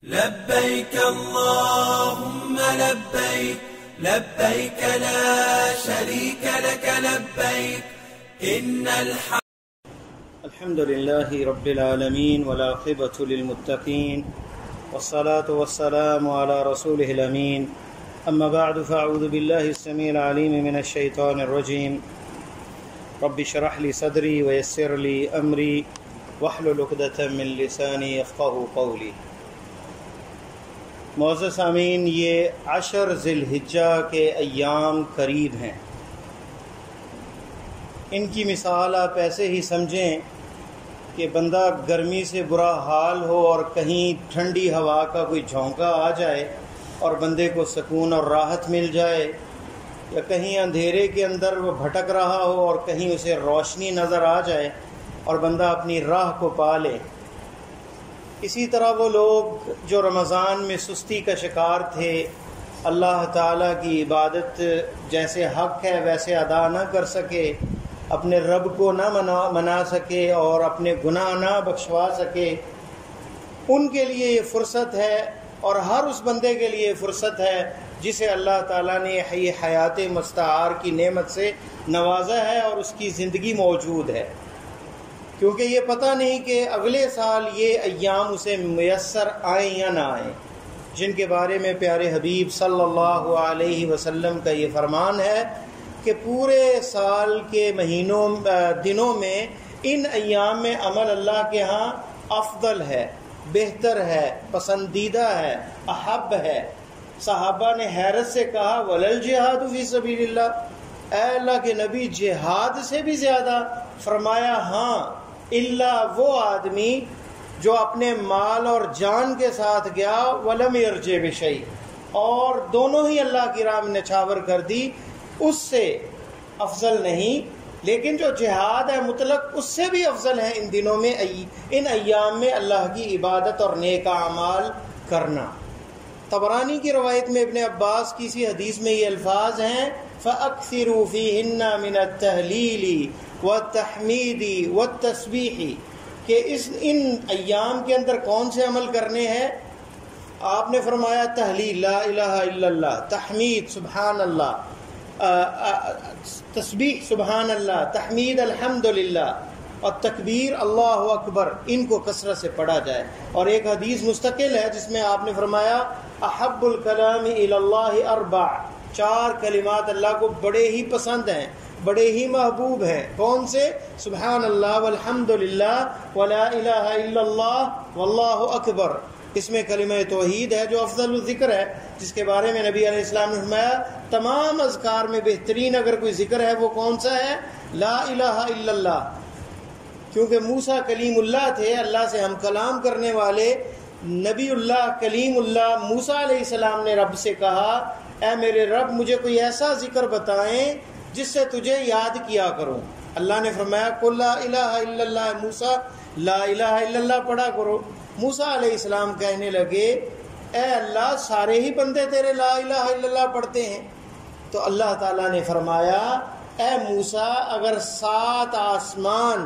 لبيك اللهم لبيك لبيك لا شريك لك لبيك إن الحمد لله رب العالمين والعاقبة للمتقين والصلاة والسلام على رسوله الأمين أما بعد فأعوذ بالله السميع العليم من الشيطان الرجيم رب اشرح لي صدري ويسر لي أمري واحلل عقدة من لساني يفقهوا قولي۔ معزز سامعین، یہ 10 ذی الحجہ کے ایام قریب ہیں۔ ان کی مثال آپ ایسے ہی سمجھیں کہ بندہ گرمی سے برا حال ہو اور کہیں ٹھنڈی ہوا کا کوئی جھونکا آ جائے اور بندے کو سکون اور راحت مل جائے، یا کہیں اندھیرے کے اندر وہ بھٹک رہا ہو اور کہیں اسے روشنی نظر آ جائے اور بندہ اپنی راہ کو پا لے۔ اسی طرح وہ لوگ جو رمضان میں سستی کا شکار تھے، اللہ تعالیٰ کی عبادت جیسے حق ہے ویسے ادا نہ کر سکے، اپنے رب کو نہ منا سکے اور اپنے گناہ نہ بخشوا سکے، ان کے لیے یہ فرصت ہے، اور ہر اس بندے کے لیے فرصت ہے جسے اللہ تعالیٰ نے یہ حیات مستعار کی نعمت سے نوازا ہے اور اس کی زندگی موجود ہے، کیونکہ یہ پتہ نہیں کہ اگلے سال یہ ایام اسے میسر آئیں یا نہ آئیں، جن کے بارے میں پیارے حبیب صلی اللہ علیہ وسلم کا یہ فرمان ہے کہ پورے سال کے دنوں میں ان ایام میں عمل اللہ کے ہاں افضل ہے، بہتر ہے، پسندیدہ ہے، احب ہے۔ صحابہ نے حیرت سے کہا ولل جہاد فی سبیل اللہ، اے اللہ کے نبی جہاد سے بھی زیادہ؟ فرمایا ہاں، اللہ وہ آدمی جو اپنے مال اور جان کے ساتھ گیا ولم یرجع بشیء، اور دونوں ہی اللہ کی راہ میں نچھاور کر دی، اس سے افضل نہیں۔ لیکن جو جہاد ہے مطلق، اس سے بھی افضل ہے ان دنوں میں، ان ایام میں اللہ کی عبادت اور نیک اعمال کرنا۔ طبرانی کی روایت میں ابن عباس کی اسی حدیث میں یہ الفاظ ہیں فَأَكْثِرُوا فِيهِنَّ مِنَ التَّهْلِيلِ وَالتَّحْمِيدِ وَالتَّسْبِيحِ، کہ ان ایام کے اندر کون سے عمل کرنے ہیں؟ آپ نے فرمایا تحلیل لا الہ الا اللہ، تحمید سبحان اللہ، تسبیح سبحان اللہ، تحمید الحمدللہ، اور تکبیر اللہ اکبر، ان کو کثرت سے پڑھا جائے۔ اور ایک حدیث مستقل ہے جس میں آپ نے فرمایا احب الکلام الی اللہ اربع، 4 کلمات اللہ کو بڑے ہی پسند ہیں، بڑے ہی محبوب ہیں۔ کون سے؟ سبحان اللہ والحمد للہ ولا الہ الا اللہ واللہ اکبر۔ اس میں کلمہ توحید ہے جو افضل الذکر ہے، جس کے بارے میں نبی علیہ السلام نے فرمایا تمام اذکار میں بہترین اگر کوئی ذکر ہے وہ کون سا ہے؟ لا الہ الا اللہ، کیونکہ موسیٰ کلیم اللہ تھے، اللہ سے ہم کلام کرنے والے نبی اللہ کلیم اللہ موسیٰ علیہ السلام نے رب سے کہا اے میرے رب مجھے کوئی ایسا ذکر بتائیں جس سے تجھے یاد کیا کروں۔ اللہ نے فرمایا قل لا الہ الا اللہ، موسیٰ لا الہ الا اللہ پڑھا کرو۔ موسیٰ علیہ السلام کہنے لگے اے اللہ سارے ہی بندے تیرے لا الہ الا اللہ پڑھتے ہیں۔ تو اللہ تعالیٰ نے فرمایا اے موسیٰ اگر 7 آسمان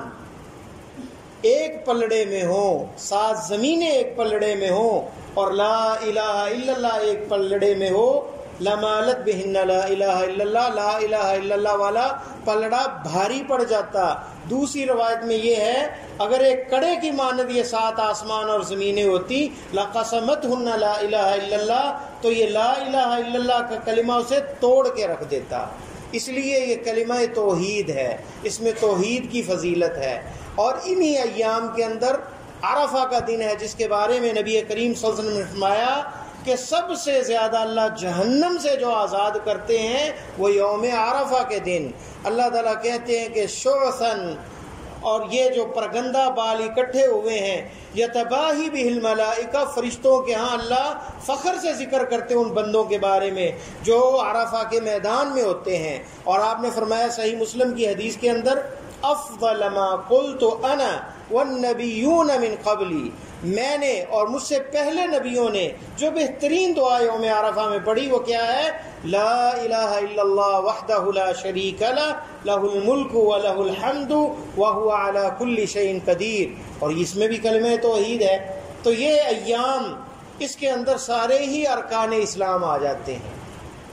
ایک پلڑے میں ہوں، 7 زمینیں ایک پلڑے میں ہوں، اور لا الہ الا اللہ ایک پلڑے میں ہو، لمالت بہن لا الہ الا اللہ، لا الہ الا اللہ والا پلڑا بھاری پڑ جاتا۔ دوسری روایت میں یہ ہے اگر ایک کڑے کی مانند یہ 7 آسمان اور زمینیں ہوتی لقسمتہن لا الہ الا اللہ، تو یہ لا الہ الا اللہ کا کلمہ اسے توڑ کے رکھ دیتا۔ اس لیے یہ کلمہ توحید ہے، اس میں توحید کی فضیلت ہے۔ اور انہی ایام کے اندر عرفہ کا دن ہے جس کے بارے میں نبی کریم صلی اللہ علیہ وسلم نے فرمایا کہ سب سے زیادہ اللہ جہنم سے جو آزاد کرتے ہیں وہ یوم عرفہ کے دن۔ اللہ تعالیٰ کہتے ہیں کہ شعثاً، اور یہ جو پرگندہ بال اکٹھے ہوئے ہیں، یتباہی بہ الملائکہ، فرشتوں کے ہاں اللہ فخر سے ذکر کرتے ہیں ان بندوں کے بارے میں جو عرفہ کے میدان میں ہوتے ہیں۔ اور آپ نے فرمایا صحیح مسلم کی حدیث کے اندر افضل ما قلت انا والنبیون من قبلی، میں نے اور مجھ سے پہلے نبیوں نے جو بہترین دعا یوم عرفہ میں پڑھی وہ کیا ہے؟ لا الہ الا اللہ وحدہ لا شریک لہ لہ الملک ولہ الحمد وہو علی کل شیء قدیر، اور اس میں بھی کلمہ توحید ہے۔ تو یہ ایام اس کے اندر سارے ہی ارکان اسلام آ جاتے ہیں۔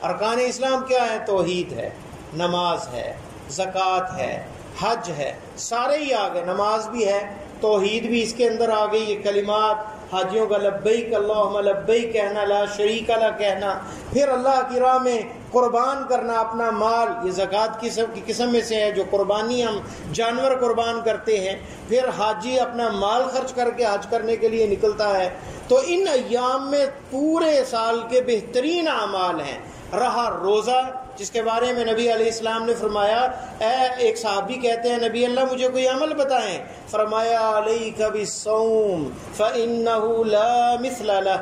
ارکان اسلام کیا ہے؟ توحید ہے، نماز ہے، زکوٰۃ ہے، حج ہے، سارے ہی آ گئے۔ نماز بھی ہے، توحید بھی اس کے اندر آ گئی، یہ کلمات حاجیوں کا لبیک اللہم لبیک کہنا، لا شریک لہ کہنا، پھر اللہ کی راہ میں قربان کرنا اپنا مال، یہ زکوٰۃ کی قسم میں سے ہے جو قربانی ہم جانور قربان کرتے ہیں، پھر حاجی اپنا مال خرچ کر کے حج کرنے کے لیے نکلتا ہے۔ تو ان ایام میں پورے سال کے بہترین اعمال ہیں۔ رہا روزہ، جس کے بارے میں نبی علیہ السلام نے فرمایا، ایک صحابی کہتے ہیں نبی اللہ مجھے کوئی عمل بتائیں، فرمایا علیک بالصوم فإنہ لا مثل لہ،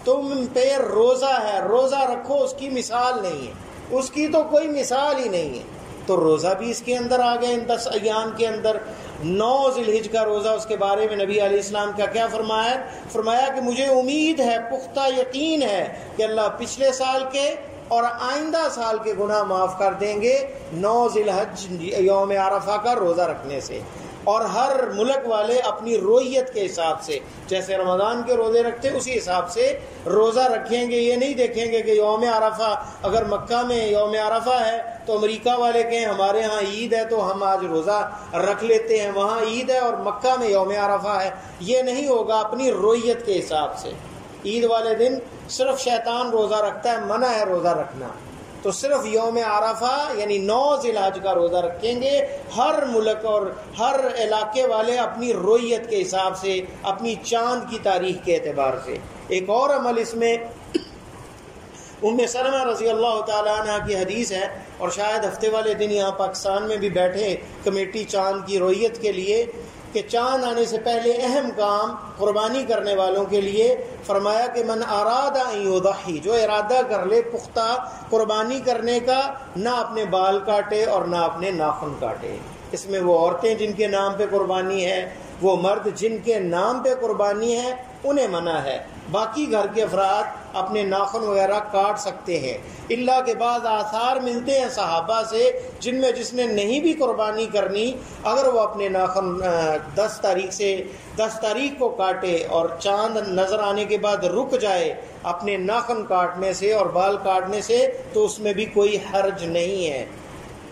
تم پہ روزہ ہے، روزہ رکھو، اس کی مثال نہیں ہے، اس کی تو کوئی مثال ہی نہیں ہے۔ تو روزہ بھی اس کے اندر آ گئے ان 10 ایام کے اندر۔ 9 ذی الحجہ کا روزہ، اس کے بارے میں نبی علیہ السلام کا کیا فرمایا کہ مجھے امید ہے، پختہ یقین ہے کہ اللہ پچھلے سال کے اور آئندہ سال کے گناہ معاف کر دیں گے 9 ذی الحجہ یوم عرفہ کا روزہ رکھنے سے۔ اور ہر ملک والے اپنی رویت کے حساب سے، جیسے رمضان کے روزے رکھتے اسی حساب سے روزہ رکھیں گے۔ یہ نہیں دیکھیں گے کہ یوم عرفہ اگر مکہ میں یوم عرفہ ہے تو امریکہ والے کہیں ہمارے ہاں عید ہے تو ہم آج روزہ رکھ لیتے ہیں، وہاں عید ہے اور مکہ میں یوم عرفہ ہے، یہ نہیں ہوگا، اپنی رویت کے حساب سے۔ عید والے دن صرف شیطان روزہ رکھتا ہے، منع ہے روزہ رکھنا، تو صرف یوم عرفہ یعنی 9 ذی الحجہ کا روزہ رکھیں گے۔ ہر ملک اور ہر علاقے والے اپنی رویت کے حساب سے، اپنی چاند کی تاریخ کے اعتبار سے۔ ایک اور عمل اس میں ام سلمہ رضی اللہ تعالیٰ عنہ کی حدیث ہے، اور شاید ہفتے والے دن یہاں پاکستان میں بھی بیٹھے کمیٹی چاند کی رویت کے لیے، کہ چاند آنے سے پہلے اہم کام قربانی کرنے والوں کے لیے فرمایا کہ من اراد ان یضحی، جو ارادہ کر لے پختہ قربانی کرنے کا، نہ اپنے بال کاٹے اور نہ اپنے ناخن کاٹے۔ اس میں وہ عورتیں جن کے نام پہ قربانی ہے، وہ مرد جن کے نام پہ قربانی ہے، انہیں منع ہے۔ باقی گھر کے افراد اپنے ناخن وغیرہ کاٹ سکتے ہیں، اللہ کے بعد آثار ملتے ہیں صحابہ سے جن میں جس نے نہیں بھی قربانی کرنی، اگر وہ اپنے ناخن 10 تاریخ کو کاٹے اور چاند نظر آنے کے بعد رک جائے اپنے ناخن کاٹنے سے اور بال کاٹنے سے، تو اس میں بھی کوئی حرج نہیں ہے،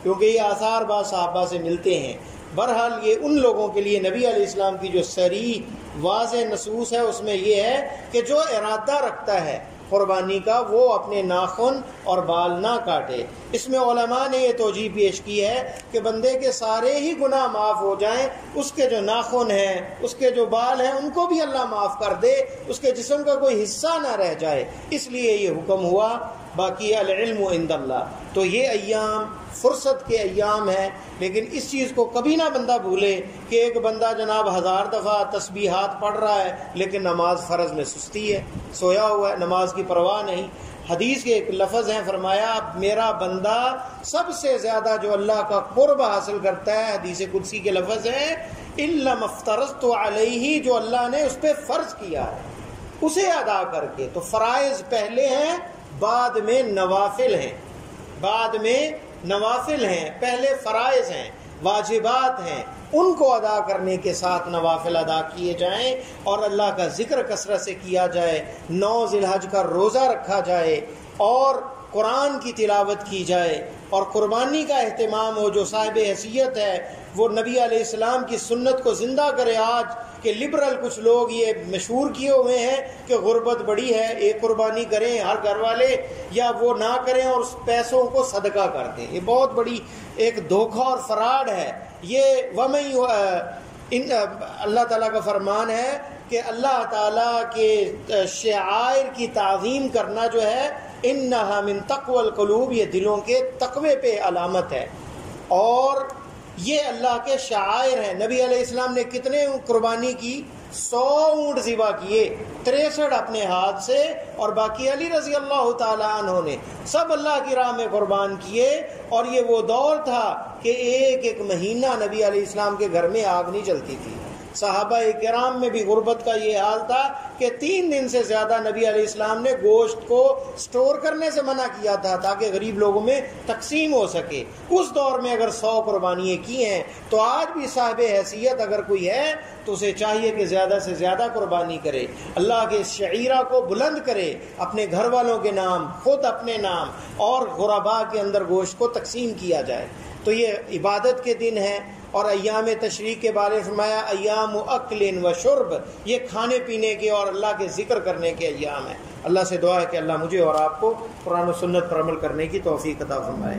کیونکہ یہ آثار بعض صحابہ سے ملتے ہیں۔ بہرحال یہ ان لوگوں کے لیے نبی علیہ السلام کی جو صریح واضح نصوص ہے اس میں یہ ہے کہ جو ارادہ رکھتا ہے قربانی کا وہ اپنے ناخن اور بال نہ کاٹے۔ اس میں علماء نے یہ توجیہ پیش کی ہے کہ بندے کے سارے ہی گناہ معاف ہو جائیں، اس کے جو ناخن ہیں، اس کے جو بال ہیں، ان کو بھی اللہ معاف کر دے، اس کے جسم کا کوئی حصہ نہ رہ جائے، اس لیے یہ حکم ہوا۔ باقی العلم عند اللہ۔ تو یہ ایام فرصت کے ایام ہیں، لیکن اس چیز کو کبھی نہ بندہ بھولے کہ ایک بندہ جناب 1000 دفعہ تسبیحات پڑھ رہا ہے لیکن نماز فرض میں سستی ہے، سویا ہوا ہے، نماز کی پرواہ نہیں۔ حدیث کے ایک لفظ ہیں، فرمایا میرا بندہ سب سے زیادہ جو اللہ کا قرب حاصل کرتا ہے، حدیث قدسی کے لفظ ہیں، الا ما افترضت علیہ، جو اللہ نے اس پہ فرض کیا ہے اسے ادا کر کے۔ تو فرائض پہلے ہیں، بعد میں نوافل ہیں، بعد میں نوافل ہیں، پہلے فرائض ہیں، واجبات ہیں، ان کو ادا کرنے کے ساتھ نوافل ادا کیے جائیں اور اللہ کا ذکر کثرت سے کیا جائے، 9 ذی الحجہ کا روزہ رکھا جائے اور قرآن کی تلاوت کی جائے اور قربانی کا اہتمام ہو۔ جو صاحب حیثیت ہے وہ نبی علیہ السلام کی سنت کو زندہ کرے۔ آج کہ لبرل کچھ لوگ یہ مشہور کیے ہوئے ہیں کہ غربت بڑی ہے، ایک قربانی کریں ہر گھر والے، یا وہ نہ کریں اور اس پیسوں کو صدقہ کر دیں۔ یہ بہت بڑی ایک دھوکہ اور فراڈ ہے یہ۔ اللہ تعالیٰ کا فرمان ہے کہ اللہ تعالیٰ کے شعائر کی تعظیم کرنا جو ہے، انہا من تقوی القلوب، یہ دلوں کے تقوی پہ علامت ہے، اور یہ اللہ کے شعائر ہیں۔ نبی علیہ السلام نے کتنے قربانی کی؟ 100 اونٹ ذبح کیے، 63 اپنے ہاتھ سے، اور باقی علی رضی اللہ تعالیٰ عنہ نے سب اللہ کی راہ میں قربان کیے۔ اور یہ وہ دور تھا کہ ایک مہینہ نبی علیہ السلام کے گھر میں آگ نہیں جلتی تھی، صحابہ کرام میں بھی غربت کا یہ حال تھا کہ 3 دن سے زیادہ نبی علیہ السلام نے گوشت کو سٹور کرنے سے منع کیا تھا تاکہ غریب لوگوں میں تقسیم ہو سکے۔ اس دور میں اگر 100 قربانیاں کی ہیں تو آج بھی صاحب حیثیت اگر کوئی ہے تو اسے چاہیے کہ زیادہ سے زیادہ قربانی کرے، اللہ کے شعیرہ کو بلند کرے، اپنے گھر والوں کے نام، خود اپنے نام، اور غرباء کے اندر گوشت کو تقسیم کیا جائے۔ تو یہ عبادت کے دن ہیں۔ اور ایام تشریق کے بارے میں فرمایا ایام اکل و شرب، یہ کھانے پینے کے اور اللہ کے ذکر کرنے کے ایام ہیں۔ اللہ سے دعا ہے کہ اللہ مجھے اور آپ کو قرآن و سنت پر عمل کرنے کی توفیق عطا فرمائے۔